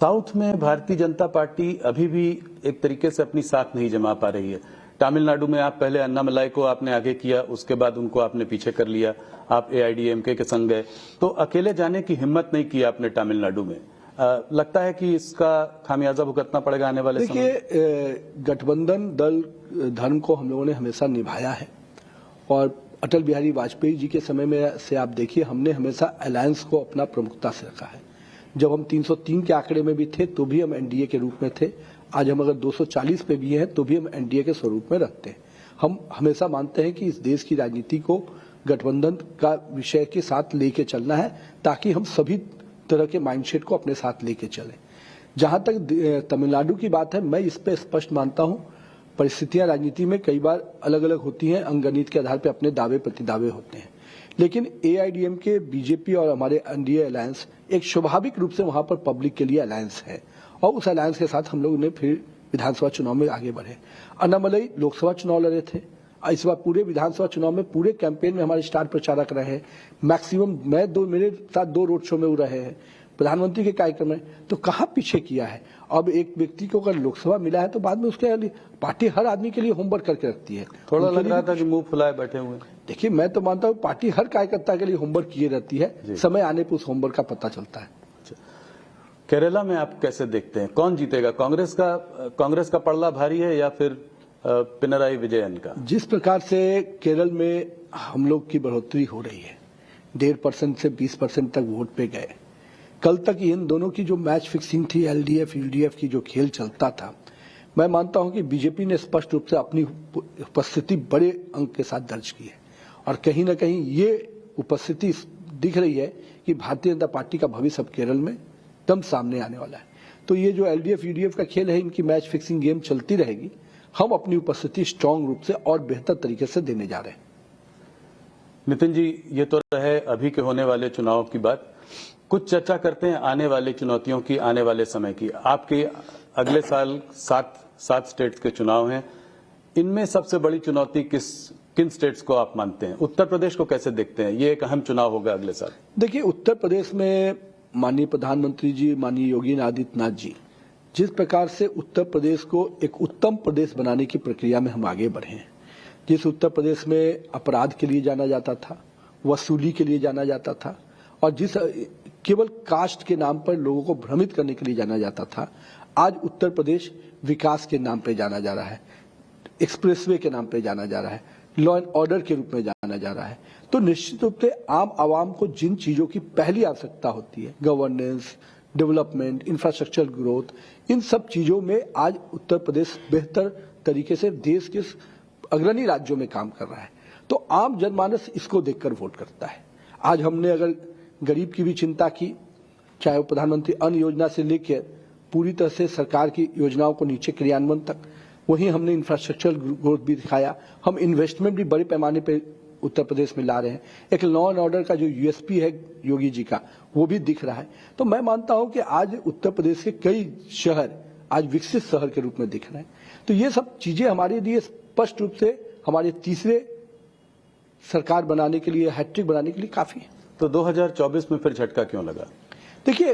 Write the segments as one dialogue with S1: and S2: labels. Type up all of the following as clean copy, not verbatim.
S1: South में Bharatiya Janata party अभी भी एक तरीके से अपनी साख नहीं जमा पा रही है। तमिलनाडु में आप पहले अन्नामलाई को आपने आगे किया, उसके बाद उनको आपने पीछे कर लिया, आप एआईडीएमके के संग गए, तो अकेले जाने की हिम्मत नहीं की आपने तमिलनाडु में। लगता है कि इसका खामियाजा भुगतना पड़ेगा आने वाले समय।
S2: देखिए, गठबंधन दल धर्म को हम लोगों ने हमेशा निभाया है और अटल बिहारी वाजपेयी जी के समय में से आप देखिए, हमने हमेशा अलायंस को अपना प्रमुखता से रखा है। जब हम 303 के आंकड़े में भी थे तो भी हम एनडीए के रूप में थे। आज हम अगर 240 पे भी हैं तो भी हम एनडीए के स्वरूप में रखते हैं। हम हमेशा मानते हैं कि इस देश की राजनीति को गठबंधन का विषय के साथ लेके चलना है, ताकि हम सभी तरह के माइंडसेट को अपने साथ लेके चलें। जहां तक तमिलनाडु की बात है, मैं इस पे स्पष्ट मानता हूं, परिस्थितियां राजनीति में कई बार अलग अलग होती हैं, अंकगणित के आधार पर अपने दावे प्रतिदावे होते हैं, लेकिन एआईडीएमके, बीजेपी और हमारे एनडीए अलायंस एक स्वाभाविक रूप से वहां पर पब्लिक के लिए अलायंस है और उस अलायंस के साथ हम लोग ने फिर विधानसभा चुनाव में आगे बढ़े। अन्नामलई लोकसभा चुनाव लड़े थे, इस बार पूरे विधानसभा चुनाव में पूरे कैंपेन में हमारे स्टार प्रचारक रहे। मैक्सिमम मेरे साथ 2 रोड शो में वो रहे हैं, प्रधानमंत्री के कार्यक्रम में, तो कहाँ पीछे किया है। अब एक व्यक्ति को अगर लोकसभा मिला है तो बाद में उसके लिए पार्टी हर आदमी के लिए होमवर्क करके रखती है।
S1: थोड़ा लग रहा था कि मुंह फुलाए बैठे हुए।
S2: देखिए, मैं तो मानता हूँ पार्टी हर कार्यकर्ता के लिए होमवर्क किए रहती है, समय आने पर उस होमवर्क का पता चलता है।
S1: केरला में आप कैसे देखते हैं, कौन जीतेगा? कांग्रेस का पड़ला भारी है या फिर पिनराई विजयन का?
S2: जिस प्रकार से केरल में हम लोग की बढ़ोतरी हो रही है, 1.5% से 20% तक वोट पे गए। कल तक इन दोनों की जो मैच फिक्सिंग थी, एलडीएफ यूडीएफ की जो खेल चलता था, मैं मानता हूं कि बीजेपी ने स्पष्ट रूप से अपनी उपस्थिति बड़े अंक के साथ दर्ज की है और कहीं ना कहीं ये उपस्थिति दिख रही है कि भारतीय जनता पार्टी का भविष्य अब केरल में दम सामने आने वाला है। तो ये जो एलडीएफ यूडीएफ का खेल है, इनकी मैच फिक्सिंग गेम चलती रहेगी। हम अपनी उपस्थिति स्ट्रांग रूप से और बेहतर तरीके से देने जा रहे हैं।
S1: नितिन जी, ये तो रहे अभी के होने वाले चुनाव की बात, कुछ चर्चा करते हैं आने वाली चुनौतियों की, आने वाले समय की। आपके अगले साल 7 स्टेट्स के चुनाव हैं, इनमें सबसे बड़ी चुनौती किन स्टेट्स को आप मानते हैं? उत्तर प्रदेश को कैसे देखते हैं? ये एक अहम चुनाव होगा अगले साल।
S2: देखिए, उत्तर प्रदेश में माननीय प्रधानमंत्री जी, माननीय योगी आदित्यनाथ जी, जिस प्रकार से उत्तर प्रदेश को एक उत्तम प्रदेश बनाने की प्रक्रिया में हम आगे बढ़े हैं, जिस उत्तर प्रदेश में अपराध के लिए जाना जाता था, वसूली के लिए जाना जाता था और जिस केवल कास्ट के नाम पर लोगों को भ्रमित करने के लिए जाना जाता था, आज उत्तर प्रदेश विकास के नाम पे जाना जा रहा है, एक्सप्रेसवे के नाम पे जाना जा रहा है, लॉ एंड ऑर्डर के रूप में जाना जा रहा है। तो निश्चित रूप से आम आवाम को जिन चीजों की पहली आवश्यकता होती है, गवर्नेंस, डेवलपमेंट, इंफ्रास्ट्रक्चर ग्रोथ, इन सब चीजों में आज उत्तर प्रदेश बेहतर तरीके से देश के अग्रणी राज्यों में काम कर रहा है। तो आम जनमानस इसको देखकर वोट करता है। आज हमने अगर गरीब की भी चिंता की, चाहे वो प्रधानमंत्री अन्न योजना से लेकर पूरी तरह से सरकार की योजनाओं को नीचे क्रियान्वयन तक, वहीं हमने इंफ्रास्ट्रक्चर ग्रोथ भी दिखाया। हम इन्वेस्टमेंट भी बड़े पैमाने पर उत्तर प्रदेश में ला रहे हैं। एक लॉ एंड ऑर्डर का जो यूएसपी है योगी जी का, वो भी दिख रहा है। तो मैं मानता हूं कि आज उत्तर प्रदेश के कई शहर आज विकसित शहर के रूप में दिख रहे हैं। तो ये सब चीजें हमारे लिए स्पष्ट रूप से हमारे तीसरे सरकार बनाने के लिए, हैट्रिक बनाने के लिए काफी है।
S1: तो 2024 में फिर झटका क्यों लगा?
S2: देखिए,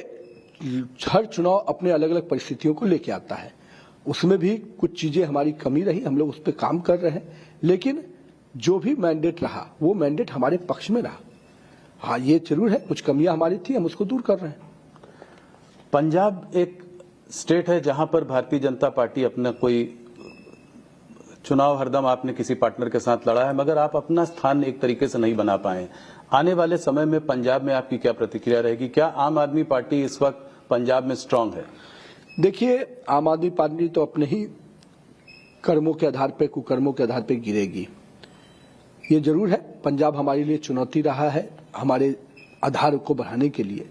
S2: हर चुनाव अपने अलग अलग परिस्थितियों को लेके आता है, उसमें भी कुछ चीजें हमारी कमी रही, हम लोग उस पर काम कर रहे हैं, लेकिन जो भी मैंडेट रहा वो मैंडेट हमारे पक्ष में रहा। हाँ, ये जरूर है कुछ कमियां हमारी थी, हम उसको दूर कर रहे हैं।
S1: पंजाब एक स्टेट है जहां पर भारतीय जनता पार्टी अपना कोई चुनाव हरदम आपने किसी पार्टनर के साथ लड़ा है, मगर आप अपना स्थान एक तरीके से नहीं बना पाए। आने वाले समय में पंजाब में आपकी क्या प्रतिक्रिया रहेगी? क्या आम आदमी पार्टी इस वक्त पंजाब में स्ट्रांग है?
S2: देखिए, आम आदमी पार्टी तो अपने ही कर्मों के आधार पर, कुकर्मों के आधार पर गिरेगी। ये जरूर है, पंजाब हमारे लिए चुनौती रहा है हमारे आधार को बढ़ाने के लिए,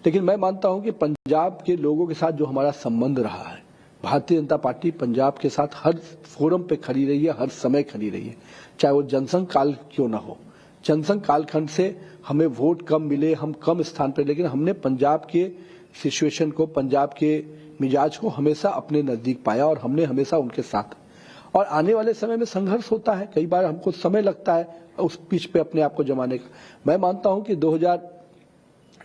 S2: लेकिन मैं मानता हूं कि पंजाब के लोगों के साथ जो हमारा संबंध रहा है, भारतीय जनता पार्टी पंजाब के साथ हर फोरम पे खड़ी रही है, हर समय खड़ी रही है, चाहे वो जनसंघ काल क्यों ना हो। जनसंघ कालखंड से हमें वोट कम मिले, हम कम स्थान पर, लेकिन हमने पंजाब के सिचुएशन को, पंजाब के मिजाज को हमेशा अपने नजदीक पाया और हमने हमेशा उनके साथ। और आने वाले समय में संघर्ष होता है, कई बार हमको समय लगता है उस पिच पे अपने आप को जमाने का। मैं मानता हूं कि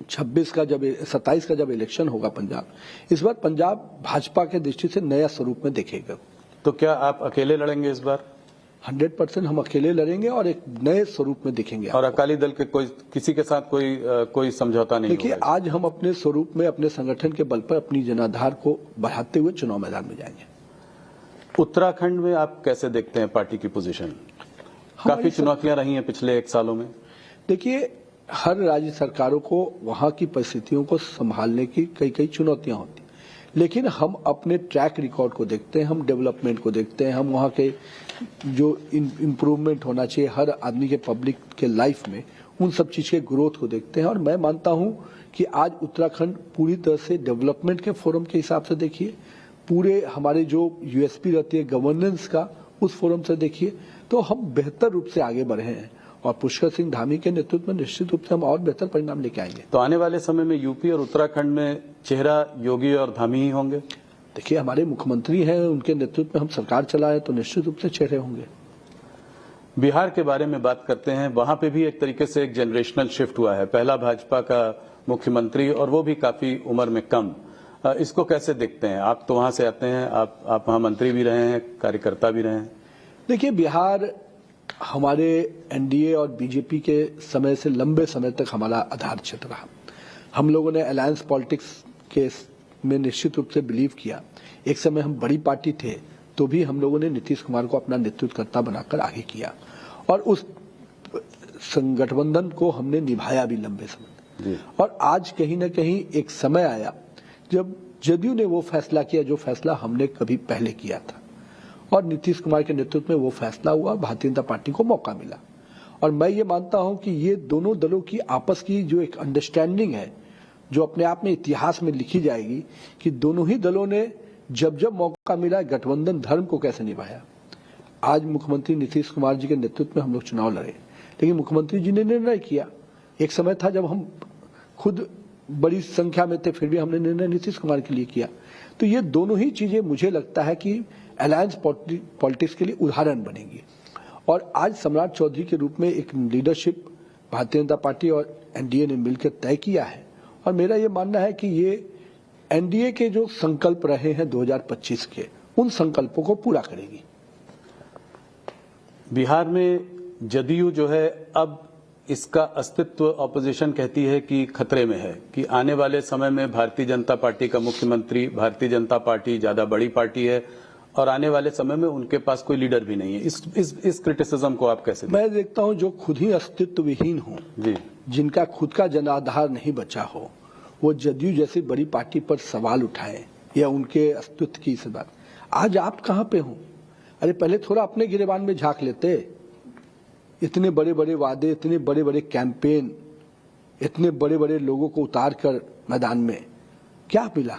S2: 27 का जब इलेक्शन होगा पंजाब, इस बार पंजाब भाजपा के दृष्टि से नया स्वरूप में देखेगा।
S1: तो क्या आप अकेले लड़ेंगे इस बार?
S2: 100% हम अकेले लड़ेंगे और एक नए स्वरूप में दिखेंगे।
S1: और अकाली दल के किसी के साथ कोई समझौता नहीं
S2: देखिए, आज हम अपने स्वरूप में अपने संगठन के बल पर अपनी जनाधार को बढ़ाते हुए चुनाव मैदान में जाएंगे।
S1: उत्तराखंड में आप कैसे देखते हैं पार्टी की पोजीशन? काफी चुनौतियां रही हैं पिछले 1 सालों में।
S2: देखिए, हर राज्य सरकारों को वहां की परिस्थितियों को संभालने की कई चुनौतियां होती, लेकिन हम अपने ट्रैक रिकॉर्ड को देखते हैं, हम डेवलपमेंट को देखते हैं, हम वहां के जो इम्प्रूवमेंट होना चाहिए हर आदमी के पब्लिक के लाइफ में, उन सब चीज के ग्रोथ को देखते हैं। और मैं मानता हूं कि आज उत्तराखंड पूरी तरह से डेवलपमेंट के फोरम के हिसाब से देखिए, पूरे हमारे जो यूएसपी रहती है गवर्नेंस का, उस फोरम से देखिए, तो हम बेहतर रूप से आगे बढ़े हैं। और पुष्कर सिंह धामी के नेतृत्व में निश्चित रूप से हम और बेहतर परिणाम लेके आएंगे।
S1: तो आने वाले समय में यूपी और उत्तराखंड में चेहरा योगी और धामी ही होंगे?
S2: देखिए, हमारे मुख्यमंत्री हैं, उनके नेतृत्व में हम सरकार चलाए तो निश्चित रूप से चेहरे होंगे।
S1: बिहार के बारे में बात करते हैं, वहां पे भी एक तरीके से एक जनरेशनल शिफ्ट हुआ है। पहला भाजपा का मुख्यमंत्री और वो भी काफी उम्र में कम। इसको कैसे देखते हैं? आप तो वहां से आते हैं, आप वहां मंत्री भी रहे हैं, कार्यकर्ता भी रहे हैं। देखिए,
S2: बिहार हमारे एनडीए और बीजेपी के समय से लंबे समय तक हमारा आधार क्षेत्र रहा। हम लोगों ने अलायंस पॉलिटिक्स के में निश्चित रूप से बिलीव किया। एक समय हम बड़ी पार्टी थे तो भी हम लोगों ने नीतीश कुमार को अपना नेतृत्वकर्ता बनाकर आगे किया और उस गठबंधन को हमने निभाया भी लंबे समय। और आज कहीं ना कहीं एक समय आया जब जदयू ने वो फैसला किया जो फैसला हमने कभी पहले किया था, और नीतीश कुमार के नेतृत्व में वो फैसला हुआ, भारतीय जनता पार्टी को मौका मिला। और मैं ये मानता हूं कि ये दोनों दलों की आपस की जो एक अंडरस्टैंडिंग है, जो अपने आप में इतिहास में लिखी जाएगी कि दोनों ही दलों ने जब जब मौका मिला गठबंधन धर्म को कैसे निभाया। आज मुख्यमंत्री नीतीश कुमार जी के नेतृत्व में हम लोग चुनाव लड़े, लेकिन मुख्यमंत्री जी ने निर्णय किया। एक समय था जब हम खुद बड़ी संख्या में थे, फिर भी हमने निर्णय नीतीश कुमार के लिए किया। तो ये दोनों ही चीजें मुझे लगता है कि अलायंस पॉलिटिक्स के लिए उदाहरण बनेगी। और आज सम्राट चौधरी के रूप में एक लीडरशिप भारतीय जनता पार्टी और एनडीए ने मिलकर तय किया है, और मेरा ये मानना है कि ये एनडीए के जो संकल्प रहे हैं 2025 के, उन संकल्पों को पूरा करेगी।
S1: बिहार में जदयू जो है, अब इसका अस्तित्व ऑपोजिशन कहती है कि खतरे में है, कि आने वाले समय में भारतीय जनता पार्टी का मुख्यमंत्री, भारतीय जनता पार्टी ज्यादा बड़ी पार्टी है और आने वाले समय में उनके पास कोई लीडर भी नहीं है। इस क्रिटिसिज्म को आप कैसे?
S2: मैं देखता हूं जो खुद ही अस्तित्व विहीन हो जी, जिनका खुद का जनाधार नहीं बचा हो, वो जदयू जैसी बड़ी पार्टी पर सवाल उठाए या उनके अस्तित्व की इस बात। आज आप कहां पे हो? अरे पहले थोड़ा अपने गिरेबान में झांक लेते। इतने बड़े बड़े वादे, इतने बड़े बड़े कैंपेन, इतने बड़े बड़े लोगों को उतार कर मैदान में क्या मिला?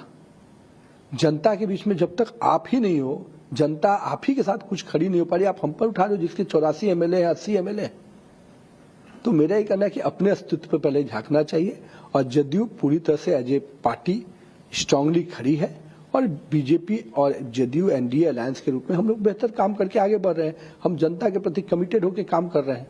S2: जनता के बीच में जब तक आप ही नहीं हो, जनता आप ही के साथ कुछ खड़ी नहीं हो पा रही, आप हम पर उठा रहे हो जिसके 84 एमएलए हैं, 80 एमएलए। तो मेरा ये कहना है कि अपने अस्तित्व पर पहले झांकना चाहिए। और जदयू पूरी तरह से एज ए पार्टी स्ट्रांगली खड़ी है, और बीजेपी और जदयू एनडीए अलायंस के रूप में हम लोग बेहतर काम करके आगे बढ़ रहे हैं। हम जनता के प्रति कमिटेड होकर काम कर रहे हैं।